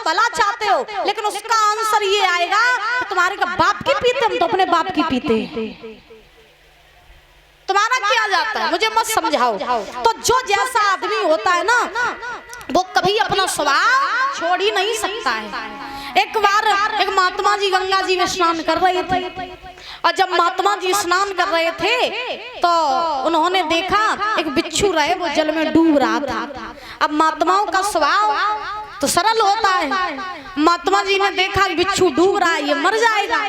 भला चाहते हो, लेकिन उसका आंसर ये आएगा तुम्हारे का बाप की पीते, हम तो अपने बाप की पीते। तुम्हारा क्या जाता है, मुझे मत समझाओ। तो जो जैसा आदमी होता है ना, वो कभी अपना स्वभाव छोड़ ही नहीं सकता है। एक बार एक महात्मा जी गंगा जी में स्नान कर रहे थे, और जब महात्मा जी स्नान कर रहे थे तो उन्होंने देखा एक बिच्छू रहे वो जल में डूब रहा था। अब महात्माओं का स्वभाव तो सरल होता है, महात्मा जी ने देखा बिच्छू डूब रहा है, ये मर जाएगा।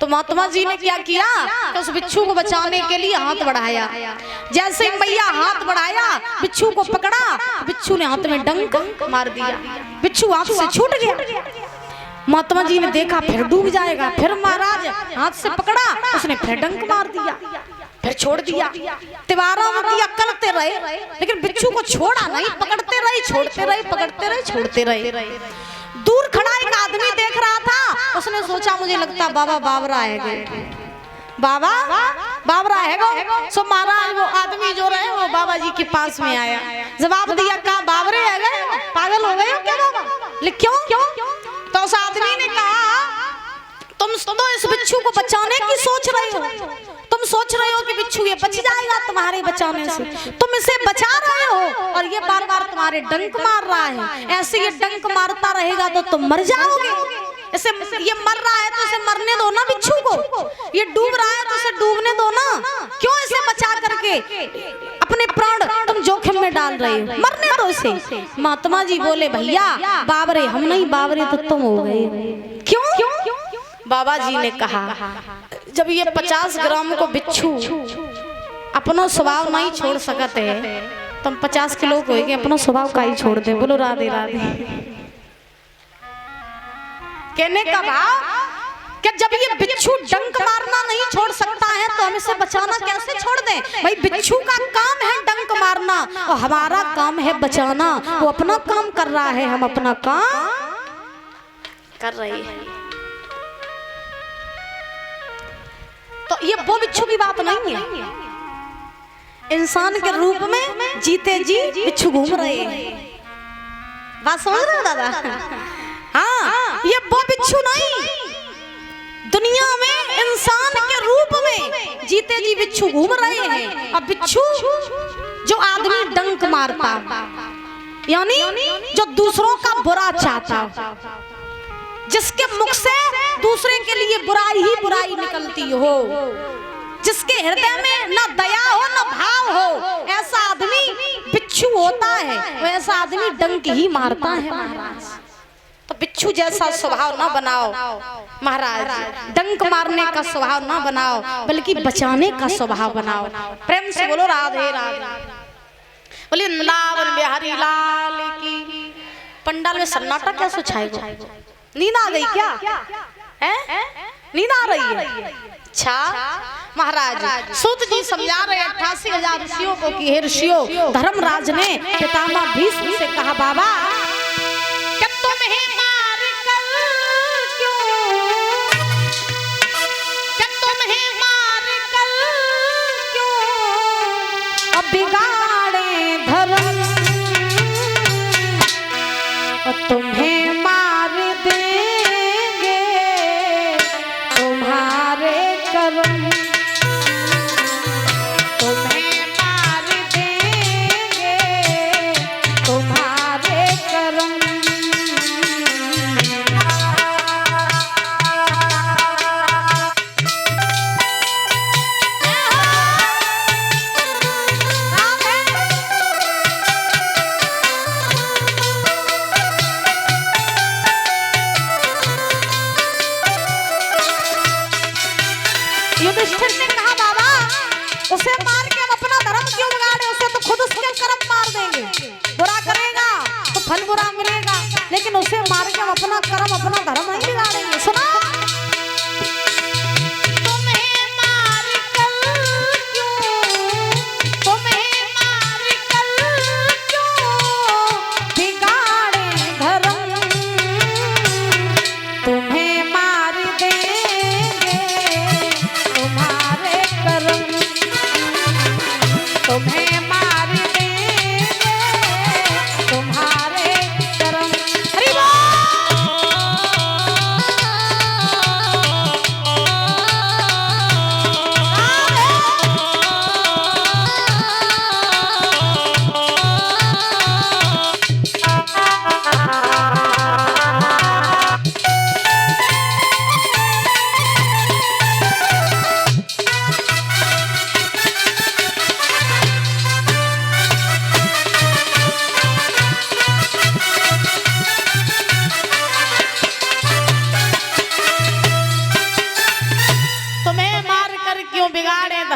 तो महात्मा जी ने क्या किया कि उस बिच्छू को बचाने के लिए हाथ बढ़ाया। जैसे ही मैया हाथ बढ़ाया, बिच्छू को पकड़ा, बिच्छू ने हाथ में डंक मार दिया, बिच्छू हाथ से छूट गया। महात्मा जी ने देखा फिर डूब जाएगा, फिर महाराज हाथ से पकड़ा, उसने फिर डंक मार दिया, फिर छोड़ दिया। तिवारा किया करते रहे, लेकिन बिच्छू को छोड़ा नहीं, पकड़ते रहे, छोड़ते रहे, पकड़ते रहे, छोड़ते रहे। दूर खड़ा एक आदमी देख रहा था, उसने सोचा मुझे लगता बाबा बाबरा है, बाबा बाबरा है गो। सो महाराज वो आदमी जो रहे वो बाबा जी के पास में आया, जवाब दिया कहा बाबरे है गए, पागल हो गए क्या बाबा? क्यों? तो उस आदमी ने कहा तुम तो इस बिच्छू को बचाने की सोच रहे हो, तुम सोच रहे हो कि बिच्छू ये बच जाएगा तुम्हारे बचाने से, तुम इसे बचा रहे हो और ये बार बार तुम्हारे डंक मार रहा है, ऐसे ये डंक मारता रहेगा तो तुम मर जाओगे। इसे ये मर रहा है तो इसे मरने दो ना बिच्छू को, ये डूब रहा है तो इसे डूबने दो ना, क्यों इसे बचा करके अपने प्राण तुम जोखिम में डाल रहे हो, मरने दो इसे। महात्मा जी बोले भैया बाबरे हम नहीं, बाबरे तो तुम हो गए। क्यों? बाबा जी ने कहा जब ये 50 ग्राम को बिच्छू अपना स्वभाव नहीं छोड़ सकते है, तुम 50 किलो को अपना स्वभाव का ही छोड़ दे। बोलो राधे राधे। कहने का भाव कि जब ये बिच्छू डंक मारना नहीं छोड़ सकता है तो हम इसे बचाना कैसे छोड़ दें? भाई बिच्छू का काम है डंक मारना और हमारा काम है बचाना। वो अपना काम कर रहा है, हम अपना काम कर रहे हैं। तो ये वो बिच्छू की बात नहीं है, इंसान के रूप में जीते जी बिच्छू घूम रहे हैं। बात समझ रहे हो दादा? हाँ, ये वो बिच्छू नहीं, दुनिया में इंसान के रूप में जीते जी बिच्छू घूम रहे हैं। अब बिच्छू जो आदमी डंक मारता, यानी जो दूसरों का बुरा चाहता, जिसके मुख से दूसरे के लिए बुराई ही बुराई निकलती हो, जिसके हृदय में न दया हो न भाव हो, ऐसा आदमी बिच्छू होता है। वैसा आदमी डंक ही मारता है महाराज। तो बिच्छू जैसा स्वभाव ना बनाओ महाराज, डंक मारने का स्वभाव ना बनाओ, बल्कि बचाने का स्वभाव बनाओ। प्रेम से बोलो राधे राधे। बोलिए वृंदावन बिहारी लाल की। पंडाल में सन्नाटा कैसे छाएगा? नींद आ गई क्या? है नींद आ रही है? अच्छा महाराज सूत जी समझा रहे 88,000 ऋषियों को कि हे ऋषियों, धर्मराज ने पितामह भीष्म से कहा बाबा कि तुम्हें मार कर क्यों, कि तुम्हें मार कर क्यों अब बिगाड़े धर्म, और तुम्हें मार देंगे तुम्हारे कर्म, तुम्हें मार देंगे तुम्हारे कर्म।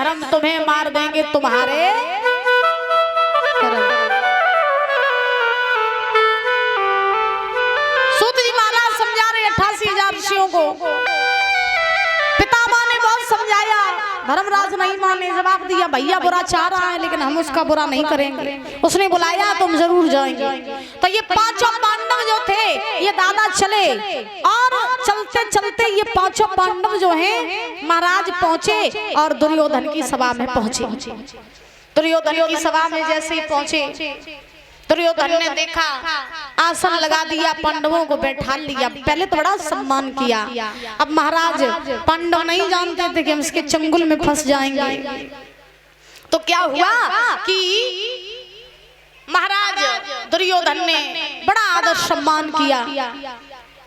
धर्म तुम्हें मार देंगे तुम्हारे कर्म। सूत जी महाराज समझा रहे 88,000 ऋषियों को। पितामह ने बहुत समझाया, धर्मराज नहीं माने, जवाब दिया भैया बुरा चाह रहा है लेकिन हम उसका बुरा नहीं करेंगे। उसने बुलाया तुम जरूर जाएंगे। तो ये पांचों पांडव जो थे ये दादा चले और चलते चलते ये पांचों पांडव जो हैं महाराज पहुंचे और दुर्योधन की सभा में पहुंचे। दुर्योधन की सभा में जैसे ही पहुंचे दुर्योधन ने देखा आसन लगा दिया, पांडवों को बैठा लिया। पहले तो बड़ा सम्मान किया। अब महाराज पांडव नहीं जानते थे कि हम इसके चंगुल में फंस जाएंगे। तो क्या हुआ कि महाराज दुर्योधन ने बड़ा आदर सम्मान किया।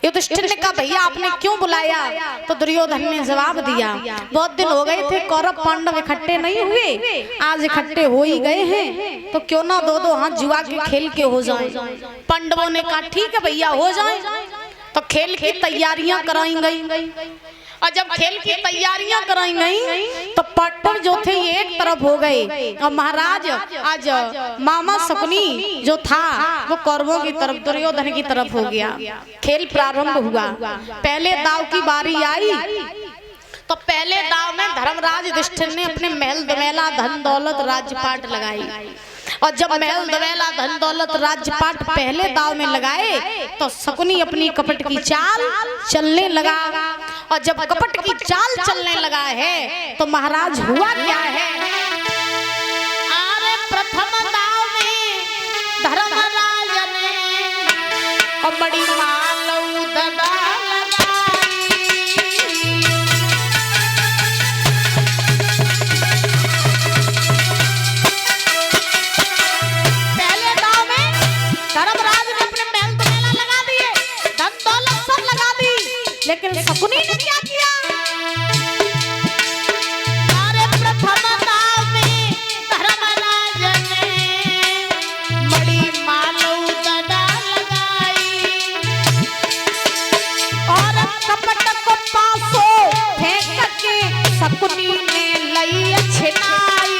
युधिष्ठिर ने कहा भैया आपने क्यों बुलाया? तो दुर्योधन ने जवाब दिया बहुत दिन हो गए थे कौरव पांडव इकट्ठे नहीं हुए, आज इकट्ठे हो ही गए हैं तो क्यों ना दो दो हाथ जुआ के खेल के हो जाए। पांडवों ने कहा ठीक है भैया हो जाए। तो खेल की तैयारियां कराई गई और जब खेल की तैयारियां कराई गई तो पार्टनर जो थे ये एक तरफ हो गए और महाराज आज मामा शकुनी जो था वो कौरवों की तरफ दुर्योधन की तरफ हो गया। खेल प्रारंभ हुआ। पहले दाव की बारी आई तो पहले दाव में धर्मराज युधिष्ठिर ने अपने महल दमेला धन दौलत राज्यपाट लगाई और जब महल दवेला धन दौलत राज्यपाट पहले दाव में लगाए तो शकुनी अपनी कपट की चाल चलने लगा। और जब कपट की चाल चलने लगा है तो महाराज हुआ क्या है? अरे प्रथम दाव में धर्मराज ने और बड़ी मालू दबा लेकिन शकुनी ने क्या किया? अरे प्रथम दाव में धर्मराज ने बड़ी मालू दड़ा लगाई और कपट को पासों फेंक के शकुनी ने लई छिनाई।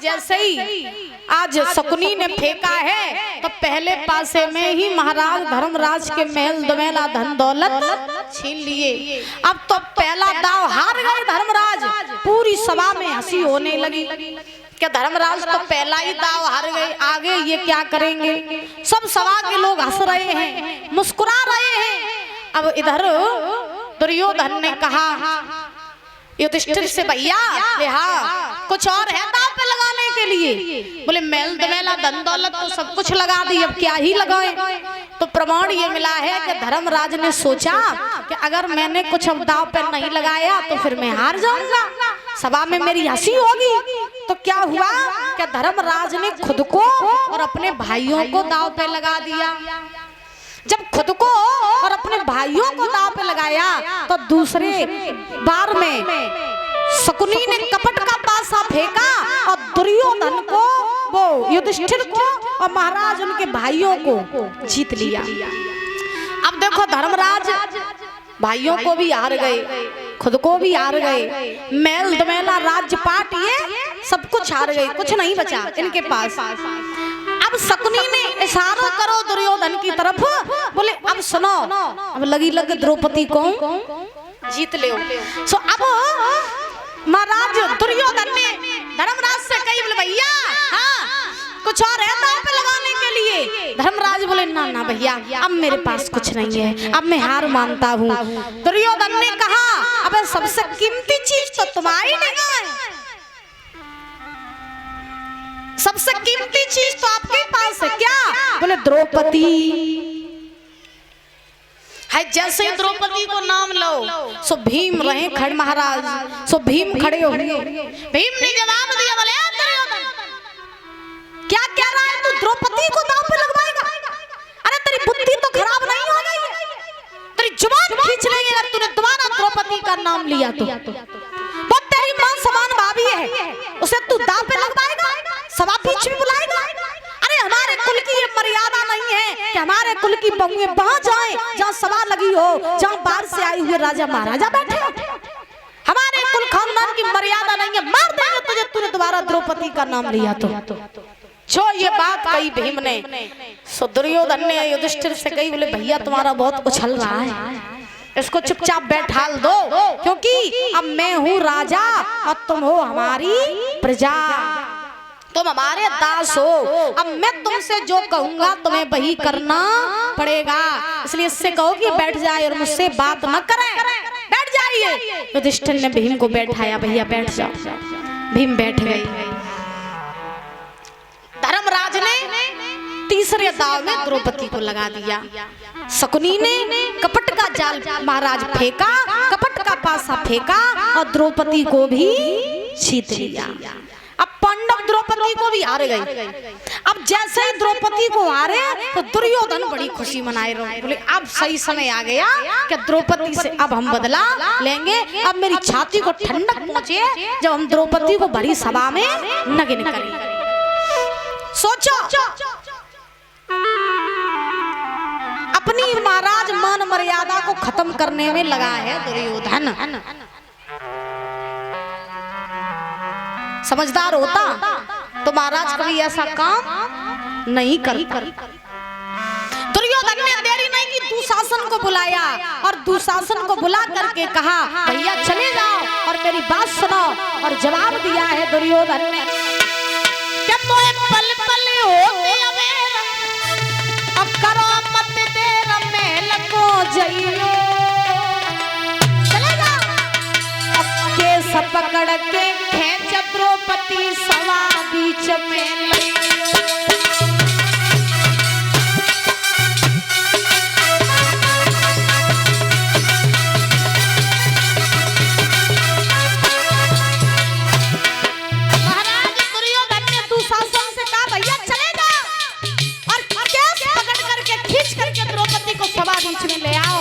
जैसे ही आज शकुनी ने फेंका है तो पहले पासे में ही महाराज धर्मराज के महल दमेला धन दौलत छीन लिए। अब तो पहला दाव हार गए धर्मराज। पूरी सभा में हंसी होने लगी कि धर्मराज तो पहला ही दाव हार गए, आगे ये क्या करेंगे। सब सभा के लोग हंस रहे हैं, मुस्कुरा रहे हैं। अब इधर दुर्योधन ने कहा युधिष्ठिर से भैया हाँ कुछ और है दाव पे लगाने के लिए? बोले महल दमेला धन दौलत तो सब कुछ लगा दी, अब क्या ही लगाए। तो प्रमाण ये मिला है कि धर्मराज ने सोचा कि अगर मैंने कुछ अब दाव पे नहीं लगाया तो फिर मैं हार जाऊंगा, सभा में मेरी हंसी होगी। तो क्या हुआ कि धर्मराज ने खुद को और अपने भाइयों को दाव पे लगा दिया। जब खुद को और अपने भाइयों को दाव पे लगाया तो दूसरे बार में शकुनी ने कपट का पासा फेंका और दुर्योधन को वो युधिष्ठिर को और महाराज उनके भाइयों को जीत लिया। अब देखो धर्मराज भाइयों को भी हार गए, खुद को भी हार गए, महल दमेला राज्यपाट ये सब कुछ हार गए, कुछ नहीं बचा इनके पास। अब शकुनी ने इशारा करो दुर्योधन की तरफ, बोले अब सुनो अब लगी लग द्रौपदी को जीत ले। सो अब महाराज दुर्योधन ने धर्मराज से कही बोले भैया हाँ कुछ और है दांव पे लगाने के लिए? धर्मराज बोले ना ना भैया अब मेरे पास कुछ नहीं है, अब मैं हार मानता हूँ। दुर्योधन ने कहा अब सबसे कीमती चीज तो तुम्हारी निगाह है, सबसे कीमती चीज तो आपके पास है क्या? बोले द्रौपदी है। जैसे ही द्रौपदी को नाम लो सो भीम रहे खड़े महाराज, सो भीम खड़े हो गए। भीम ने जवाब दिया, बोले क्या कह रहा है तू? द्रौपदी को दांव पे लगवाएगा? अरे तेरी बुद्धि तो खराब नहीं हो गई? तेरी जुबान खींच लेंगे अगर तूने दोबारा द्रौपदी का नाम लिया तो। वो तेरी मां समान भाभी है, उसे तू दांव पे लगवाएगा, सभा बीच में बुलाएगा? अरे हमारे कुल की ये मर्यादा नहीं है कि हमारे कुल की बहुएं वहां जाएं जहां सभा लगी हो, जहां बाहर से आए हुए राजा महाराजा बैठे हो। हमारे कुल खानदान की मर्यादा नहीं है, मार देंगे तुझे तूने दोबारा द्रौपदी का नाम लिया तो। जो ये बात कही भीम ने, सो दुर्योधन ने युधिष्ठिर से कही, बोले भैया तुम्हारा बहुत उछल रहा है, इसको चुपचाप बैठाल दो, क्योंकि अब मैं हूँ राजा और तुम हो हमारी प्रजा, तुम हमारे दास हो। अब मैं तुमसे जो कहूंगा तुम्हें वही करना पड़ेगा, इसलिए इससे कहो कि बैठ जाए और मुझसे बात न करे, बैठ जाइए। युधिष्ठिर ने भीम को बैठाया, भैया बैठ जाओ। भीम बैठ गए। धर्मराज ने तीसरे दाव में द्रौपदी को लगा दिया। शकुनी ने कपट का जाल महाराज फेंका, कपट का पासा फेंका और द्रौपदी को भी जीत लिया। अब पांडव द्रौपदी को भी हार गए। अब जैसे ही द्रौपदी को हारे तो दुर्योधन बड़ी खुशी मनाए रहे, बोले अब सही समय आ गया कि द्रौपदी से अब हम बदला लेंगे। अब मेरी छाती को ठंडक पहुंचे जब हम द्रौपदी को बड़ी सभा में नगिन करेंगे। सोचो अपनी महाराज मान मर्यादा को खत्म करने में लगा है दुर्योधन। समझदार होता तो महाराज कभी ऐसा काम नहीं करता। दुर्योधन ने देरी नहीं की, दुशासन को बुलाया और दुशासन को बुला करके कहा भैया चले जाओ और मेरी बात सुनो। और जवाब दिया है दुर्योधन ने, पल पल होते अबेर अब करो मत तेरा महल को जइयो, चले जाओ। अब केस पकड़ के खेच द्रौपदी सवा बीच में ले आओ,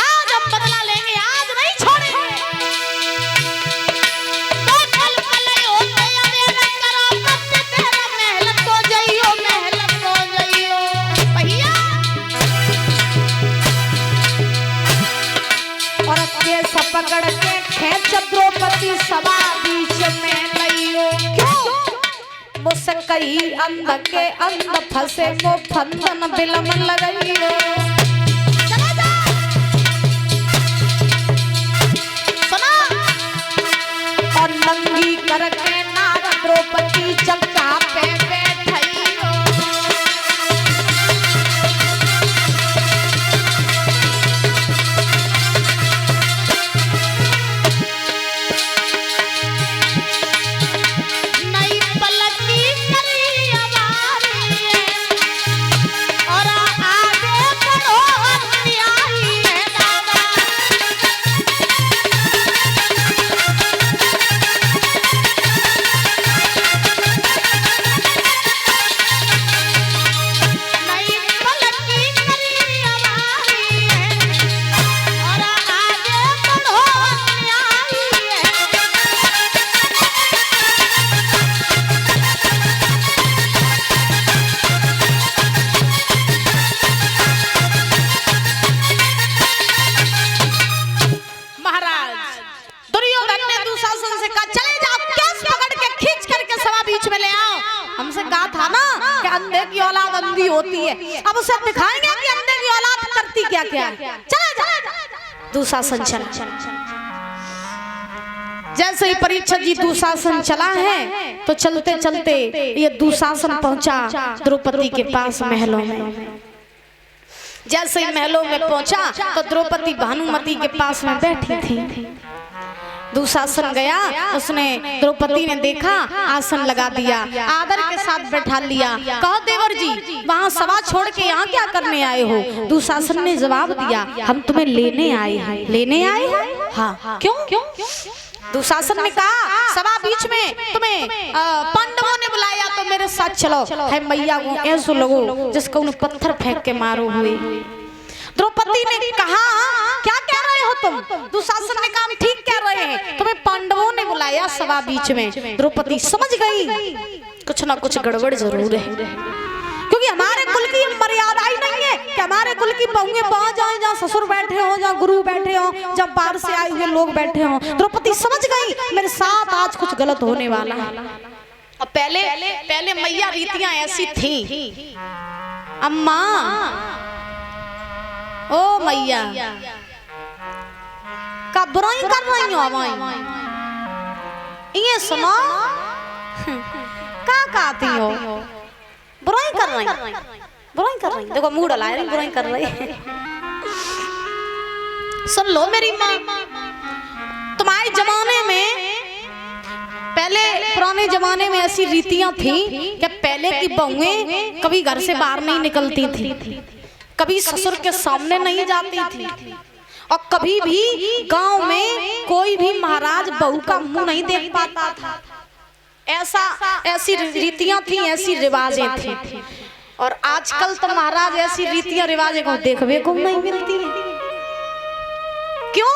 आज हम बदला लेंगे, आज नहीं छोड़ेंगे। तो पल पल होते अबेर करो मत तेरा महल को जइयो, महल को जइयो भैया। और केस पकड़ के खेच द्रौपदी सभा बीच में लइयो। क्यों? मुझसे कही अंध के अंध फंसे वो फंदन बिलम लगइयो। नंगी करके नार द्रौपदी चक्का पे बैठइयो। नई पलकी करी हमारी और आगे बढ़ो अन्यायी है दादा। अंधे की औलाद अंधी होती है, अब उसे दिखाएंगे कि अंधे की औलाद करती क्या क्या है। चला जा दुशासन चला। जैसे ही परीक्षित जी दुशासन चला है तो चलते चलते ये दुशासन पहुंचा द्रौपदी के पास महलों में। जैसे ही महलों में पहुंचा तो द्रौपदी भानुमति के पास में बैठी थी। दुशासन गया, उसने द्रौपदी ने देखा, आसन लगा दिया, आदर के साथ बैठा लिया। कहो देवर जी वहाँ सभा छोड़ के यहाँ क्या करने आए हो? दुशासन ने जवाब दिया, हम तुम्हें लेने आए हैं। लेने आए हैं? हाँ। क्यों? दुशासन ने कहा, सभा बीच में तुम्हें पांडवों ने बुलाया तो मेरे साथ चलो। है मैया को ऐसे लोगो जिसको उन्हें पत्थर फेंक के मारो हुए। द्रौपदी ने कहा, क्या कह रहे हो तुम? दुशासन ने कहा, ठीक कह रहे हैं, तुम्हें पांडवों ने बुलाया सभा बीच में। द्रौपदी समझ गई कुछ ना कुछ गड़बड़ जरूर है, क्योंकि हमारे कुल की मर्यादा ही नहीं है कि हमारे कुल की बहुएं वहां जाए जहाँ ससुर बैठे हो, जहाँ गुरु बैठे हो, जब बाहर से आए हुए लोग बैठे हो। द्रौपदी समझ गई मेरे साथ आज कुछ गलत होने वाला है। और पहले मैया रीतियां ऐसी थी, अम्मा ओ मैया का बुराई कर रही हो, ये सुनो क्या कहती हो? बुराई कर रही, देखो मूड हला रही, बुराई कर रही। सुन लो मेरी माँ, तुम्हारे जमाने में, पहले पुराने जमाने में ऐसी रीतियां थी कि पहले की बहुएं कभी घर से बाहर नहीं निकलती थी, कभी ससुर के सामने नहीं जाती थी, और कभी भी गांव में कोई भी महाराज बहू का मुंह नहीं देख पाता था। ऐसी रीतियां थी, ऐसी रिवाजें थी। और आजकल तो महाराज ऐसी रीतियां रिवाजें को देखने को नहीं मिलती है। क्यों?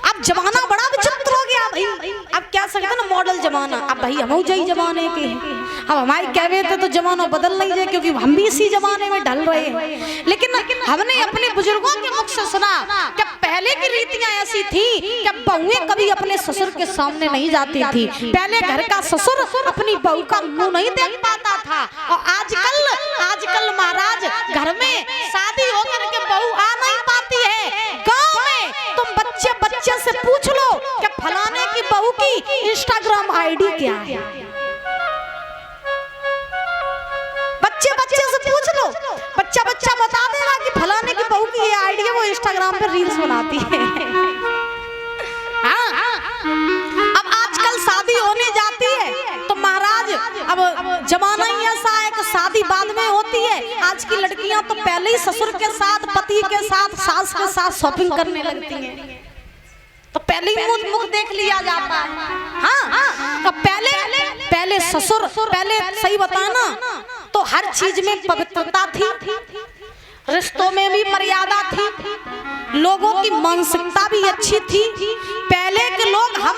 अब जमाना बड़ा विचित्र हो गया भाई। अब क्या सकते ना, मॉडल जमाना। अब भाई हम जई जमाने के हैं, अब हमारे कहवे थे तो जमाना बदल नहीं जाए, क्योंकि हम भी इसी जमाने में ढल रहे हैं। लेकिन हमने अपने बुजुर्गों के मुख से सुना कि पहले की रीतियां ऐसी थी कि बहुएं कभी अपने ससुर के सामने नहीं जाती थी। पहले घर का ससुर अपनी बहू का मुंह नहीं देख पाता था। और आजकल महाराज घर में शादी होकर के बहू आ नहीं पाती है। गाँव में तुम बच्चे से पूछ लो कि फलाने की बहू की इंस्टाग्राम आईडी क्या है। बच्चे से पूछ लो, बच्चा बता देगा कि फलाने की बहू की ये आईडी है, वो इंस्टाग्राम पे रील्स बनाती है। हाँ, अब आजकल शादी होने जाती है तो महाराज अब जमाना ही ऐसा है कि शादी बाद में होती है। आज की लड़कियां तो पहले ही ससुर के साथ, पति के साथ, सास के साथ शॉपिंग करने लगती हैं, तो पहले ही मुख देख लिया जाता है। हाँ, तो पहले ससुर, पहले सही बताया ना, तो हर चीज में पवित्रता थी, रिश्तों में भी मर्यादा थी, लोगों की मानसिकता भी अच्छी थी। पहले के लोग, हम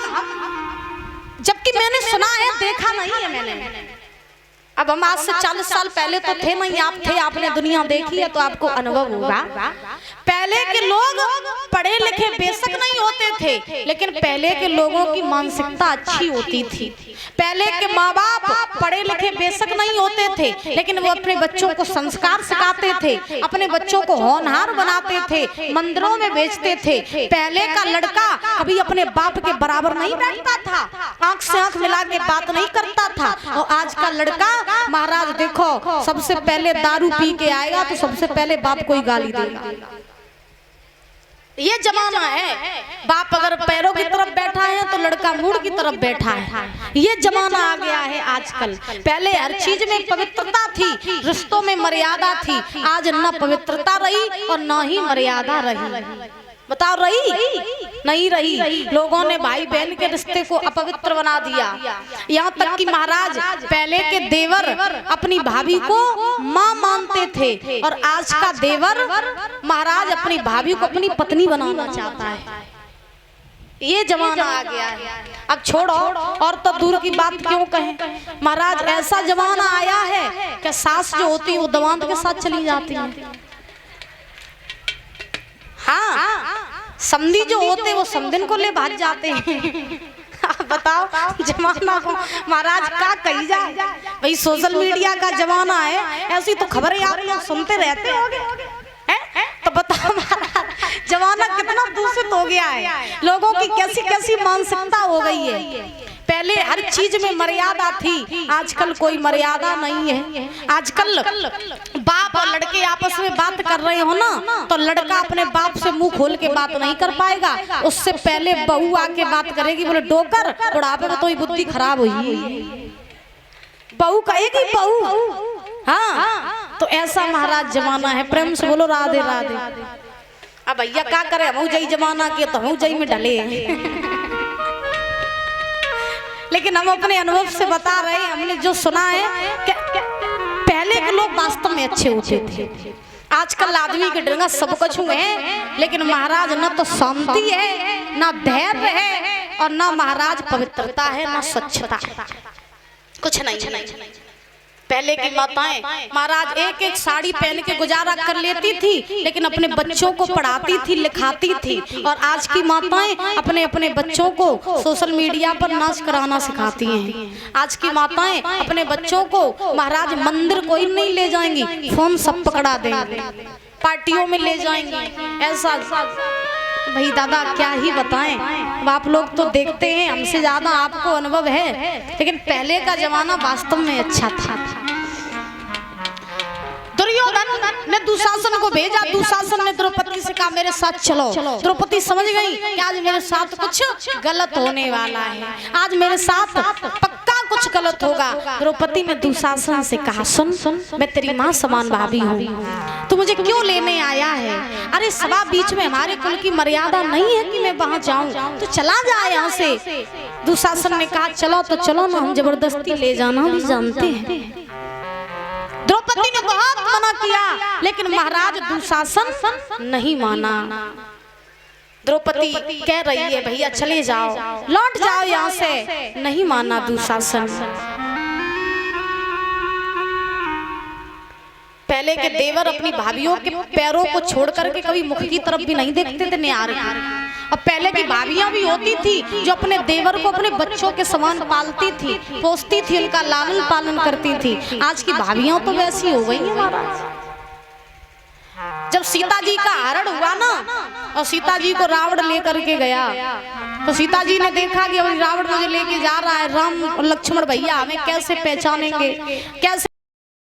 जबकि मैंने सुना है, देखा नहीं है मैंने, अब हम आज से 40 साल पहले तो थे नहीं, आप थे, आपने दुनिया देखी है तो आपको अनुभव होगा। पहले के लोग पढ़े लिखे बेशक नहीं होते थे, लेकिन पहले के लोगों की मानसिकता अच्छी होती थी। पहले के माँ बाप पढ़े लिखे बेशक नहीं होते थे, लेकिन वो अपने बच्चों को संस्कार सिखाते थे, अपने बच्चों को होनहार बनाते थे, मंदिरों में भेजते थे। पहले का लड़का कभी अपने बाप के बराबर नहीं बैठता था, आंख से आंख मिला के बात नहीं करता था। और आज का लड़का महाराज देखो, सबसे पहले दारू पी के आएगा तो सबसे पहले बाप को ही गाली देगा। ये जमाना है, बाप अगर पैरों की तरफ बैठा है तो लड़का मुड़ की तरफ बैठा है। ये जमाना आ गया है आजकल। पहले हर चीज में पवित्रता थी, रिश्तों में मर्यादा थी। आज न पवित्रता रही और न ही मर्यादा रही। बताओ, रही नहीं रही। लोगों ने भाई बहन के रिश्ते को अपवित्र बना दिया। यहाँ तक कि महाराज पहले के देवर अपनी भाभी को माँ मानते थे, और आज का देवर महाराज अपनी भाभी को अपनी पत्नी बनाना चाहता है। ये जमाना आ गया है। अब छोड़ो, और तो दूर की बात क्यों कहें, महाराज ऐसा जमाना आया है कि सास जो होती है वो दमाद के साथ चली जाती है। हाँ, समधी जो होते वो समधिन को ले भाग जाते हैं। बताओ जमाना को महाराज का कही जाए। भाई सोशल मीडिया का जमाना है, ऐसी तो खबरें आप लोग सुनते रहते होंगे, तो बताओ महाराज जमाना कितना दूषित हो गया है, लोगों की कैसी कैसी मानसिकता हो गई है। पहले हर चीज में मर्यादा थी, आजकल कोई मर्यादा नहीं है। आजकल बाप बाप और लड़के आपस में बात कर रहे हो ना, तो लड़का अपने बाप से मुंह खोल के बात नहीं कर पाएगा, उससे पहले बहू आके बात करेगी, बोले डोकर बुढ़ापे में तो ही बुद्धि खराब हुई, बहू कहेगी बहू। हाँ, तो ऐसा महाराज जमाना है। प्रेम से बोलो राधे राधे। अब भैया क्या करे, हम जई जमाना के तो हम जई में डले लेकिन हम अपने अनुभव से बता रहे हैं, हमने जो सुना है कि पहले के लोग वास्तव में अच्छे होते थे। आजकल आदमी के डंगा सब कुछ है, लेकिन महाराज न तो शांति है, ना धैर्य है, और ना महाराज पवित्रता है, ना स्वच्छता, कुछ नहीं। पहले की माताएं महाराज एक एक साड़ी पहन के गुजारा कर लेती थी, लेकिन अपने बच्चों को पढ़ाती थी, लिखाती थी। और आज की माताएं अपने अपने बच्चों को सोशल मीडिया पर नाच कराना सिखाती हैं। आज की माताएं अपने बच्चों को महाराज मंदिर कोई नहीं ले जाएंगी, फोन सब पकड़ा देंगे, पार्टियों में ले जाएंगी। ऐसा भाई दादा क्या ही बताएं, अब आप लोग तो देखते हैं, हमसे ज्यादा आपको अनुभव है, लेकिन पहले का जमाना वास्तव में अच्छा था। दुर्योधन ने दुशासन को भेजा, दुशासन ने द्रौपदी से कहा मेरे साथ चलो। द्रौपदी समझ गई कि आज मेरे साथ कुछ गलत होने वाला है, आज मेरे साथ पक्का कुछ गलत होगा। द्रौपदी ने दुशासन से कहा सुन, मैं तेरी माँ समान भाभी हूँ, तू मुझे क्यों लेने आया है? अरे सभा बीच में, हमारे कुल की मर्यादा नहीं है कि मैं वहां जाऊं, तो चला जाए यहाँ से। दुशासन ने कहा चलो तो चलो ना, हम जबरदस्ती ले जाना भी जानते हैं। द्रौपदी ने बहुत मना किया, लेकिन महाराज दुशासन नहीं माना। द्रौपदी कह रही है भैया चले जाओ, लौट जाओ यहाँ से, नहीं माना दुशासन। पहले के देवर अपनी भाभियों के पैरों को छोड़ करके कभी मुख की तरफ भी नहीं देखते थे न्यारे। और पहले की भाभियां भी होती थी जो अपने देवर को अपने बच्चों के समान पालती थी, पोसती थी, उनका लालन पालन करती थी। आज की भाभियां तो वैसी हो गई हैं महाराज। जब सीता जी का हरण हुआ ना, और सीता जी को रावण लेकर के गया, तो सीता जी ने देखा कि रावण मुझे लेके जा रहा है, राम और लक्ष्मण भैया हमें कैसे पहचानेंगे, कैसे